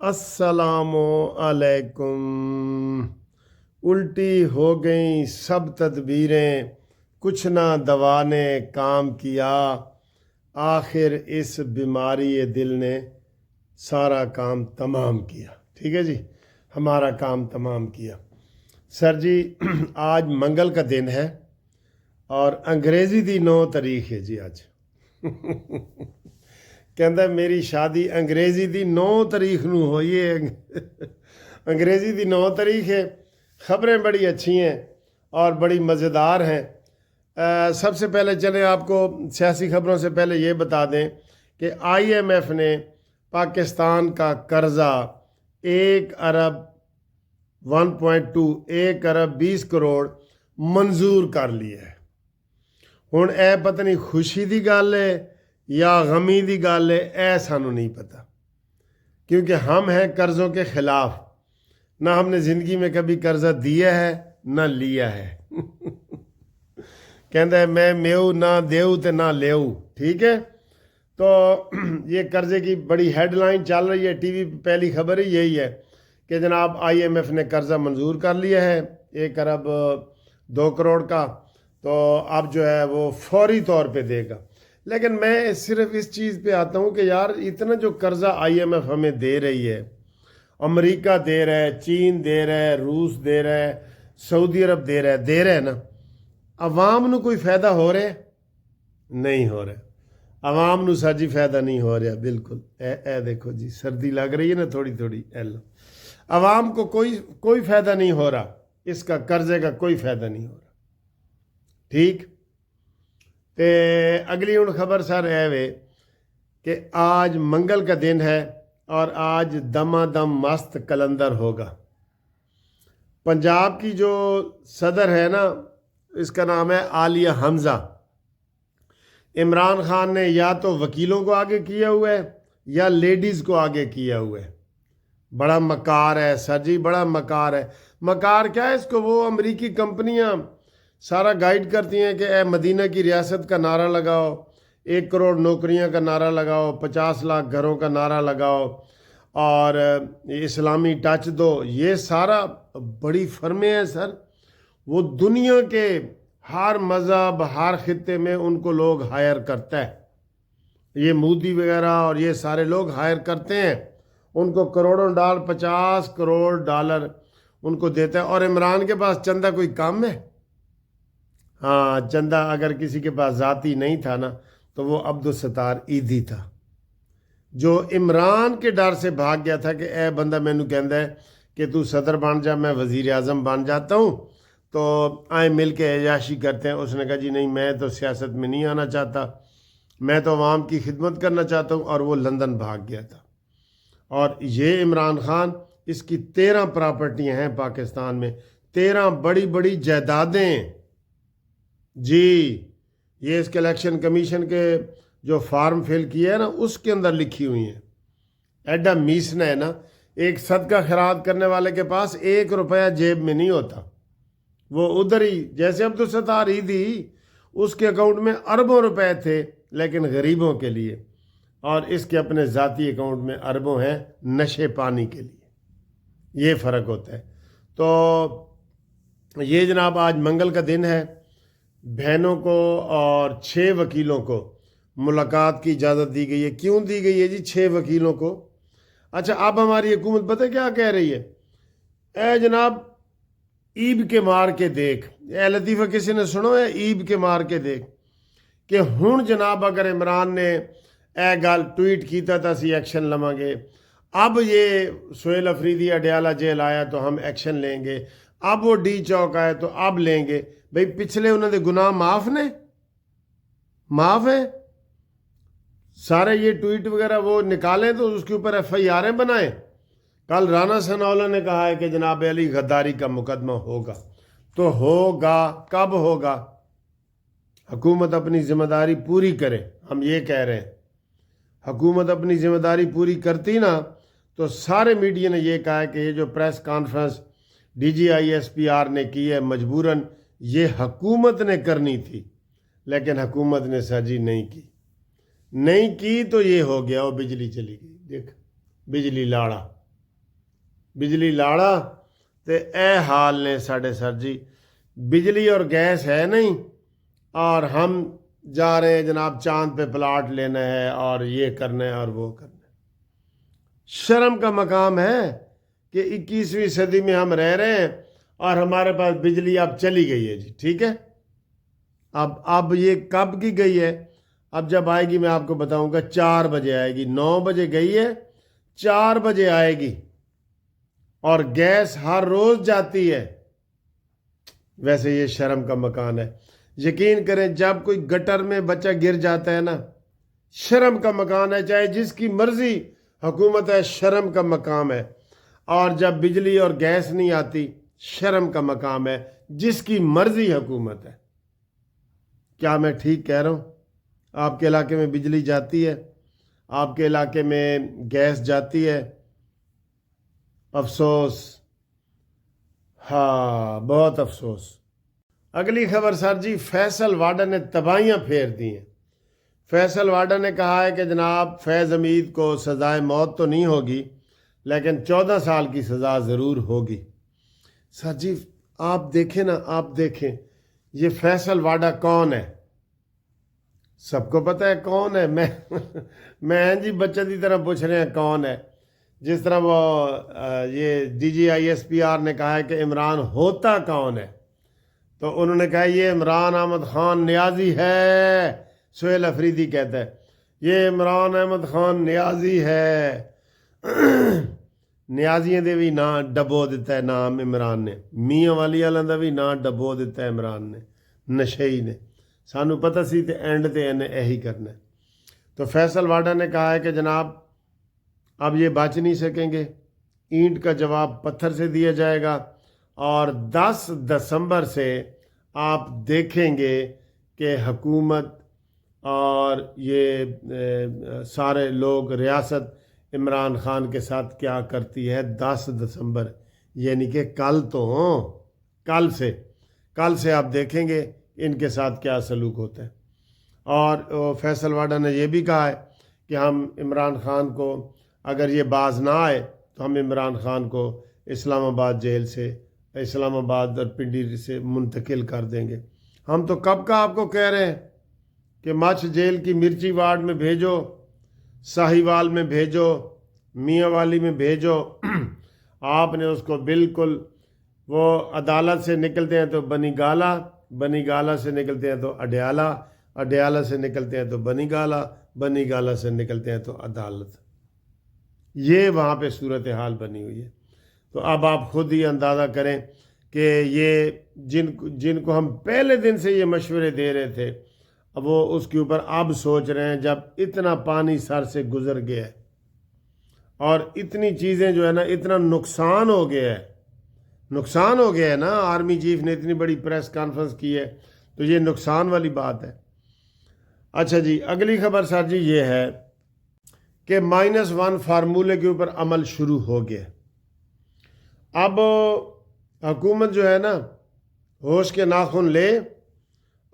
अस्सलामु अलैकुम। उल्टी हो गई सब तदबीरें, कुछ ना दवा ने काम किया। आखिर इस बीमारी दिल ने सारा काम तमाम किया। ठीक है जी, हमारा काम तमाम किया। सर जी आज मंगल का दिन है और अंग्रेज़ी दी 9 तारीख है जी आज। ਕਹਿੰਦਾ ਮੇਰੀ ਸ਼ਾਦੀ ਅੰਗਰੇਜ਼ੀ ਦੀ 9 तारीख ਨੂੰ हुई है। अंग्रेज़ी दी 9 तारीख है। ख़बरें बड़ी अच्छी हैं और बड़ी मज़ेदार हैं। सबसे पहले चलें आपको सियासी ख़बरों से पहले ये बता दें कि IMF ने पाकिस्तान का कर्ज़ा 1 अरब 1.2 1 अरब 20 करोड़ मंजूर कर लिया है। हुण ਇਹ पता नहीं खुशी दी गल है या गमी दी गल है, ऐ सानू नहीं पता, क्योंकि हम हैं कर्ज़ों के ख़िलाफ़। ना हमने ज़िंदगी में कभी कर्ज़ा दिया है ना लिया है। कहता है मैं मेऊ ना देऊ ते ना लेऊ। ठीक है, तो ये कर्ज़े की बड़ी हेडलाइन चल रही है। टीवी पे पहली खबर ही यही है कि जनाब IMF ने कर्ज़ा मंजूर कर लिया है 1 अरब 2 करोड़ का। तो अब जो है वो फौरी तौर पे देगा। लेकिन मैं सिर्फ इस चीज़ पे आता हूँ कि यार इतना जो कर्ज़ा IMF हमें दे रही है, अमेरिका दे रहा है, चीन दे रहा है, रूस दे रहा है, सऊदी अरब दे रहा है ना, अवाम नू कोई फ़ायदा हो रहा है? नहीं हो रहा। अवाम नू साजी फ़ायदा नहीं हो रहा। बिल्कुल ए देखो जी, सर्दी लग रही है ना थोड़ी थोड़ी। लो अवाम को कोई फ़ायदा नहीं हो रहा, इसका कर्ज़े का कोई फ़ायदा नहीं हो रहा। ठीक, ते अगली हुण खबर सर है वे कि आज मंगल का दिन है और आज दमादम मस्त कलंदर होगा। पंजाब की जो सदर है ना, इसका नाम है आलिया हमज़ा। इमरान खान ने या तो वकीलों को आगे किया हुआ है या लेडीज़ को आगे किया हुआ है। बड़ा मकार है सर जी, बड़ा मकार है। मकार क्या है इसको, वो अमरीकी कंपनियां सारा गाइड करती हैं कि ए मदीना की रियासत का नारा लगाओ, 1 करोड़ नौकरियां का नारा लगाओ, 50 लाख घरों का नारा लगाओ और इस्लामी टच दो। ये सारा बड़ी फर्में हैं सर। वो दुनिया के हर मज़हब हर खित्ते में उनको लोग हायर करता है। ये मोदी वगैरह और ये सारे लोग हायर करते हैं, उनको करोड़ों डॉलर 50 करोड़ डॉलर उनको देता है। और इमरान के पास चंदा कोई कम है? हाँ, चंदा अगर किसी के पास ज़ाती नहीं था ना तो वो अब्दुल-सत्तार ईदी था, जो इमरान के डर से भाग गया था कि ए बंदा मैनू कहता है कि तू सदर बन जा, मैं वज़ीर आज़म बन जाता हूँ, तो आए मिल के अयाशी करते हैं। उसने कहा जी नहीं, मैं तो सियासत में नहीं आना चाहता, मैं तो अवाम की खिदमत करना चाहता हूँ, और वो लंदन भाग गया था। और ये इमरान खान, इसकी 13 प्रॉपर्टियाँ हैं पाकिस्तान में, 13 बड़ी बड़ी जायदादें जी। ये इसके इलेक्शन कमीशन के जो फार्म फिल किया है ना, उसके अंदर लिखी हुई हैं। एडा मीसना है ना, एक सदका खैरात करने वाले के पास 1 रुपया जेब में नहीं होता। वो उधर ही, जैसे अब्दुल-सत्तार ईदी, उसके अकाउंट में अरबों रुपए थे लेकिन गरीबों के लिए, और इसके अपने ज़ाती अकाउंट में अरबों हैं नशे पानी के लिए। ये फ़र्क होता है। तो ये जनाब आज मंगल का दिन है। बहनों को और 6 वकीलों को मुलाकात की इजाज़त दी गई है। क्यों दी गई है जी 6 वकीलों को? अच्छा, अब हमारी हुकूमत पता क्या कह रही है? ए जनाब ईब के मार के देख, ए लतीफ़ा किसी ने सुनो है? ईब के मार के देख कि हुण जनाब अगर इमरान ने ए गल ट्वीट कीता तो असी एक्शन लवांगे। अब ये सोहेल अफरीदी अडयाला जेल आया तो हम एक्शन लेंगे। अब वो डी चौक आए तो अब लेंगे। भाई पिछले उन्होंने गुनाह माफ़ ने, माफ़ है सारे। ये ट्वीट वगैरह वो निकालें तो उसके ऊपर FIR बनाएं। कल राना सनाउल्लाह ने कहा है कि जनाब अली गद्दारी का मुकदमा होगा, तो होगा। कब होगा? हुकूमत अपनी ज़िम्मेदारी पूरी करे, हम ये कह रहे हैं। हुकूमत अपनी ज़िम्मेदारी पूरी करती ना तो सारे मीडिया ने ये कहा है कि ये जो प्रेस कॉन्फ्रेंस DGI SPR ने की है मजबूरन ये हुकूमत ने करनी थी, लेकिन हुकूमत ने साजी नहीं की तो ये हो गया। वो बिजली चली गई, देख बिजली लाड़ा। ਬਿਜਲੀ ਲਾੜਾ ਤੇ ਇਹ ਹਾਲ ਨੇ ਸਾਡੇ ਸਰ ਜੀ। बिजली और गैस है नहीं और हम जा रहे हैं जनाब चांद पे प्लाट लेना है और ये करना है और वो करना है। शर्म का मकाम है कि 21वीं सदी में हम रह रहे हैं और हमारे पास बिजली अब चली गई है जी। ठीक है, अब ये कब की गई है? अब जब आएगी मैं आपको बताऊंगा। 4 बजे आएगी। 9 बजे गई है, 4 बजे आएगी। और गैस हर रोज जाती है। वैसे ये शर्म का मकान है। यकीन करें, जब कोई गटर में बच्चा गिर जाता है ना, शर्म का मकान है। चाहे जिसकी मर्जी हुकूमत है, शर्म का मकाम है। और जब बिजली और गैस नहीं आती, शर्म का मकाम है। जिसकी मर्जी हुकूमत है। क्या मैं ठीक कह रहा हूँ? आपके इलाके में बिजली जाती है, आपके इलाके में गैस जाती है, अफसोस, हाँ बहुत अफसोस। अगली खबर सर जी, फैसल वाडा ने तबाहियां फेर दी हैं। फैसल वाडा ने कहा है कि जनाब फैज़ हमीद को सज़ाए मौत तो नहीं होगी, लेकिन 14 साल की सज़ा ज़रूर होगी। सर जी आप देखें ना, आप देखें ये फैसल वाडा कौन है? सबको पता है कौन है। मैं जी बच्चे की तरह पूछ रहे हैं कौन है। जिस तरह वो ये DGISPR ने कहा है कि इमरान होता कौन है, तो उन्होंने कहा ये इमरान अहमद खान नियाजी है। सुहेल अफरीदी कहता है ये इमरान अहमद खान नियाजी है। नियाजियों दे भी ना डबो दिता है नाम इमरान ने। मियाँ वाली वालों का भी ना डबो दिता है इमरान ने, नशेई ने। सानू पता सी ते एंड ते इन्हें यही करना है। तो फैसल वाडा ने कहा है कि जनाब अब ये बच नहीं सकेंगे, ईंट का जवाब पत्थर से दिया जाएगा। और 10 दिसंबर से आप देखेंगे कि हुकूमत और ये सारे लोग, रियासत इमरान खान के साथ क्या करती है। 10 दिसंबर यानी कि कल से आप देखेंगे इनके साथ क्या सलूक होता है। और फैसल वाडा ने यह भी कहा है कि हम इमरान खान को, अगर ये बाज ना आए तो हम इमरान खान को इस्लामाबाद जेल से, इस्लामाबाद और पिंडी से मुंतकिल कर देंगे। हम तो कब का आपको कह रहे हैं कि मछ जेल की मिर्ची वार्ड में भेजो, साहिवाल में भेजो, मियाँ वाली में भेजो। आपने उसको बिल्कुल, वो अदालत से निकलते हैं तो बनी गाला से निकलते हैं तो अडयाला से निकलते हैं तो बनी गाला से निकलते हैं तो अदालत। ये वहाँ पे सूरत हाल बनी हुई है। तो अब आप खुद ही अंदाज़ा करें कि ये जिनको हम पहले दिन से ये मशवरे दे रहे थे, अब वो उसके ऊपर अब सोच रहे हैं, जब इतना पानी सर से गुजर गया है और इतनी चीज़ें जो है ना, इतना नुकसान हो गया है ना। आर्मी चीफ ने इतनी बड़ी प्रेस कॉन्फ्रेंस की है, तो ये नुकसान वाली बात है। अच्छा जी, अगली खबर सर जी ये है कि -1 फार्मूले के ऊपर अमल शुरू हो गया। अब हुकूमत जो है ना, होश के नाखून ले,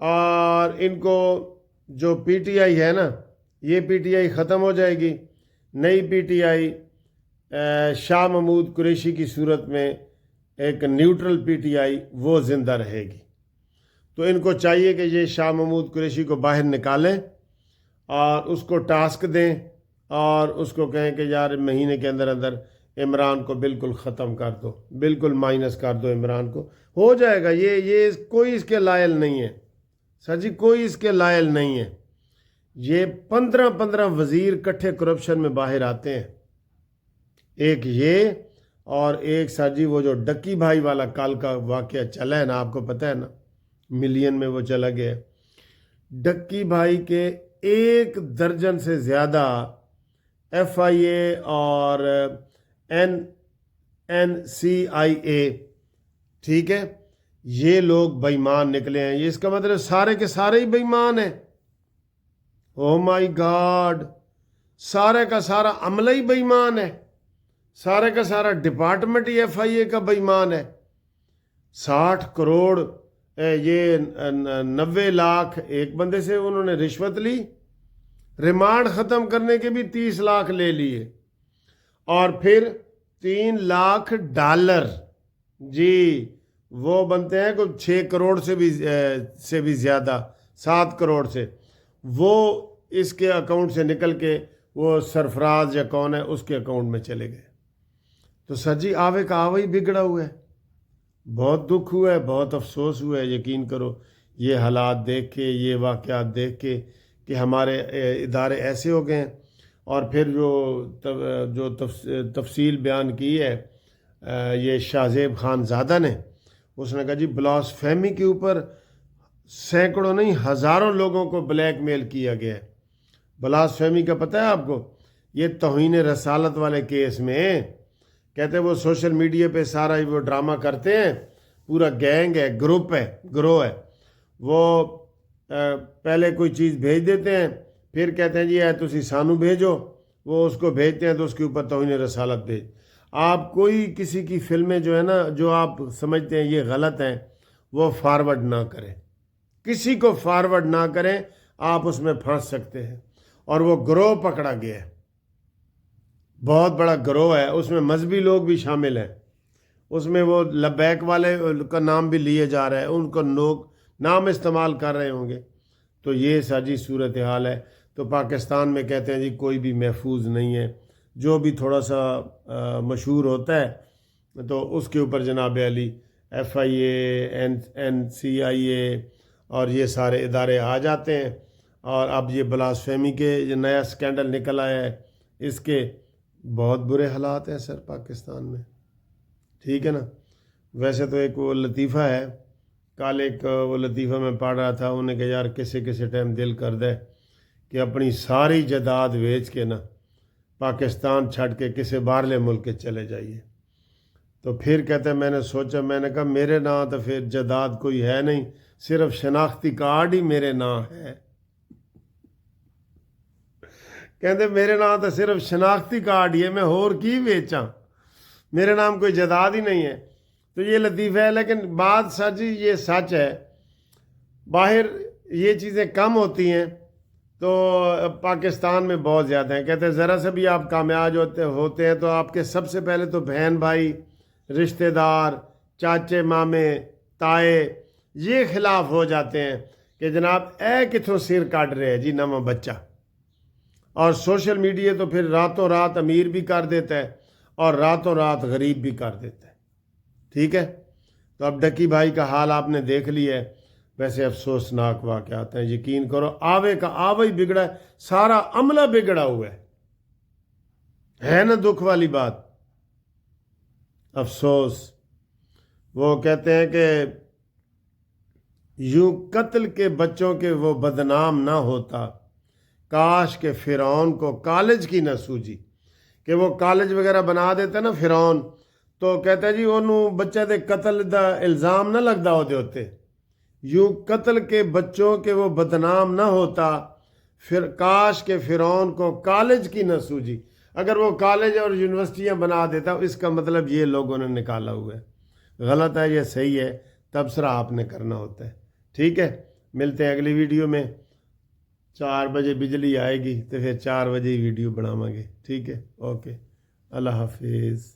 और इनको जो PTI है ना, ये PTI ख़त्म हो जाएगी। नई PTI शाह महमूद कुरैशी की सूरत में एक न्यूट्रल PTI वो ज़िंदा रहेगी। तो इनको चाहिए कि ये शाह महमूद कुरैशी को बाहर निकालें और उसको टास्क दें और उसको कहें कि यार महीने के अंदर अंदर इमरान को बिल्कुल ख़त्म कर दो, बिल्कुल माइनस कर दो इमरान को। हो जाएगा। ये कोई इसके लायल नहीं है सर जी, कोई इसके लायल नहीं है। ये 15 वज़ीर इकट्ठे करप्शन में बाहर आते हैं। एक ये और एक सर जी वो जो डक्की भाई वाला कल का वाक़या चला है ना, आपको पता है ना, मिलियन में वो चला गया। डक्की भाई के 1 दर्जन से ज़्यादा FIA और NCIA, ठीक है, ये लोग बेईमान निकले हैं। ये इसका मतलब सारे के सारे ही बेईमान हैं। ओ माय गॉड, सारे का सारा अमला ही बेईमान है, सारे का सारा डिपार्टमेंट ही FIA का बेईमान है। 60 करोड़ ये 90 लाख एक बंदे से उन्होंने रिश्वत ली, रिमांड ख़त्म करने के भी 30 लाख ले लिए, और फिर $3 लाख جی، وہ بنتے ہیں کوئی 6 کروڑ سے بھی زیادہ، 7 کروڑ سے، وہ اس کے اکاؤنٹ سے نکل کے وہ سرفراز یا کون ہے اس کے اکاؤنٹ میں چلے گئے۔ تو سر جی آوے کا آوے ہی بگڑا ہوا ہے۔ بہت دکھ ہوا ہے، بہت افسوس ہوا ہے، یقین کرو یہ حالات دیکھ کے، یہ واقعات دیکھ کے کہ ہمارے ادارے ایسے ہو گئے ہیں۔ اور پھر جو تفصیل بیان کی ہے یہ شاہ زیب خان زادہ نے، اس نے کہا جی بلاسفیمی کے اوپر سینکڑوں نہیں ہزاروں لوگوں کو بلیک میل کیا گیا ہے۔ بلاسفیمی کا پتہ ہے آپ کو؟ یہ توہین رسالت والے کیس میں کہتے ہیں وہ سوشل میڈیا پہ سارا وہ ڈرامہ کرتے ہیں، پورا گینگ ہے، گروہ ہے، وہ پہلے کوئی چیز بھیج دیتے ہیں، پھر کہتے ہیں جی تسی سانو بھیجو، وہ اس کو بھیجتے ہیں تو اس کے اوپر توہین رسالت بھیج۔ آپ کوئی کسی کی فلمیں جو ہے نا جو آپ سمجھتے ہیں یہ غلط ہیں وہ فارورڈ نہ کریں، کسی کو فارورڈ نہ کریں، آپ اس میں پھنس سکتے ہیں۔ اور وہ گروہ پکڑا گیا ہے، بہت بڑا گروہ ہے، اس میں مذہبی لوگ بھی شامل ہیں، اس میں وہ لبیک والے کا نام بھی لیے جا رہا ہے، ان کو لوگ نام استعمال کر رہے ہوں گے۔ تو یہ ساجی صورتحال ہے۔ تو پاکستان میں کہتے ہیں جی کوئی بھی محفوظ نہیں ہے، جو بھی تھوڑا سا مشہور ہوتا ہے تو اس کے اوپر جناب علی FIA NCIA اور یہ سارے ادارے آ جاتے ہیں۔ اور اب یہ بلاسفیمی کے یہ نیا سکینڈل نکل آیا ہے، اس کے بہت برے حالات ہیں سر پاکستان میں، ٹھیک ہے نا۔ ویسے تو ایک وہ لطیفہ ہے، کل ایک وہ لطیفہ میں پڑھ رہا تھا، انہیں کہ یار کسی ٹائم دل کر دے کہ اپنی ساری جائیداد بیچ کے نا پاکستان چھڑ کے کسی باہرلے ملک کے چلے جائیے۔ تو پھر کہتے ہیں میں نے سوچا، میں نے کہا میرے نام تو پھر جائیداد کوئی ہے نہیں، صرف شناختی کارڈ ہی میرے نام ہے۔ کہتے میرے نام تو صرف شناختی کارڈ ہی ہے، میں اور کی بیچاں، میرے نام کوئی جائیداد ہی نہیں ہے۔ تو یہ لطیفہ ہے، لیکن بات سچ ہی یہ سچ ہے، باہر یہ چیزیں کم ہوتی ہیں تو پاکستان میں بہت زیادہ ہیں۔ کہتے ہیں ذرا سے بھی آپ کامیاب ہوتے ہیں تو آپ کے سب سے پہلے تو بہن بھائی، رشتہ دار، چاچے مامے، تائے یہ خلاف ہو جاتے ہیں کہ جناب کتوں سر کٹ رہے جی نواں بچہ۔ اور سوشل میڈیا تو پھر راتوں رات امیر بھی کر دیتا ہے اور راتوں رات غریب بھی کر دیتا ہے، ٹھیک ہے۔ تو اب ڈکی بھائی کا حال آپ نے دیکھ لیا ہے۔ ویسے افسوسناک واقعات ہیں، یقین کرو آوے کا آوے ہی بگڑا ہے، سارا عملہ بگڑا ہوا ہے نا دکھ والی بات۔ افسوس، وہ کہتے ہیں کہ یوں قتل کے بچوں کے وہ بدنام نہ ہوتا، کاش کہ فرعون کو کالج کی نہ سوجی۔ کہ وہ کالج وغیرہ بنا دیتا نا فرعون، تو کہتا ہے جی انہوں بچے دے قتل دا الزام نہ لگدا ہوتے، یوں قتل کے بچوں کے وہ بدنام نہ ہوتا، پھر کاش کہ فرعون کو کالج کی نہ سوجی۔ اگر وہ کالج اور یونیورسٹیاں بنا دیتا، اس کا مطلب یہ لوگوں نے نکالا ہوا ہے۔ غلط ہے یہ صحیح ہے، تبصرہ آپ نے کرنا ہوتا ہے، ٹھیک ہے۔ ملتے ہیں اگلی ویڈیو میں، 4 بجے بجلی آئے گی تو پھر 4 بجے ہی ویڈیو بناواں گے، ٹھیک ہے، اوکے، اللہ حافظ۔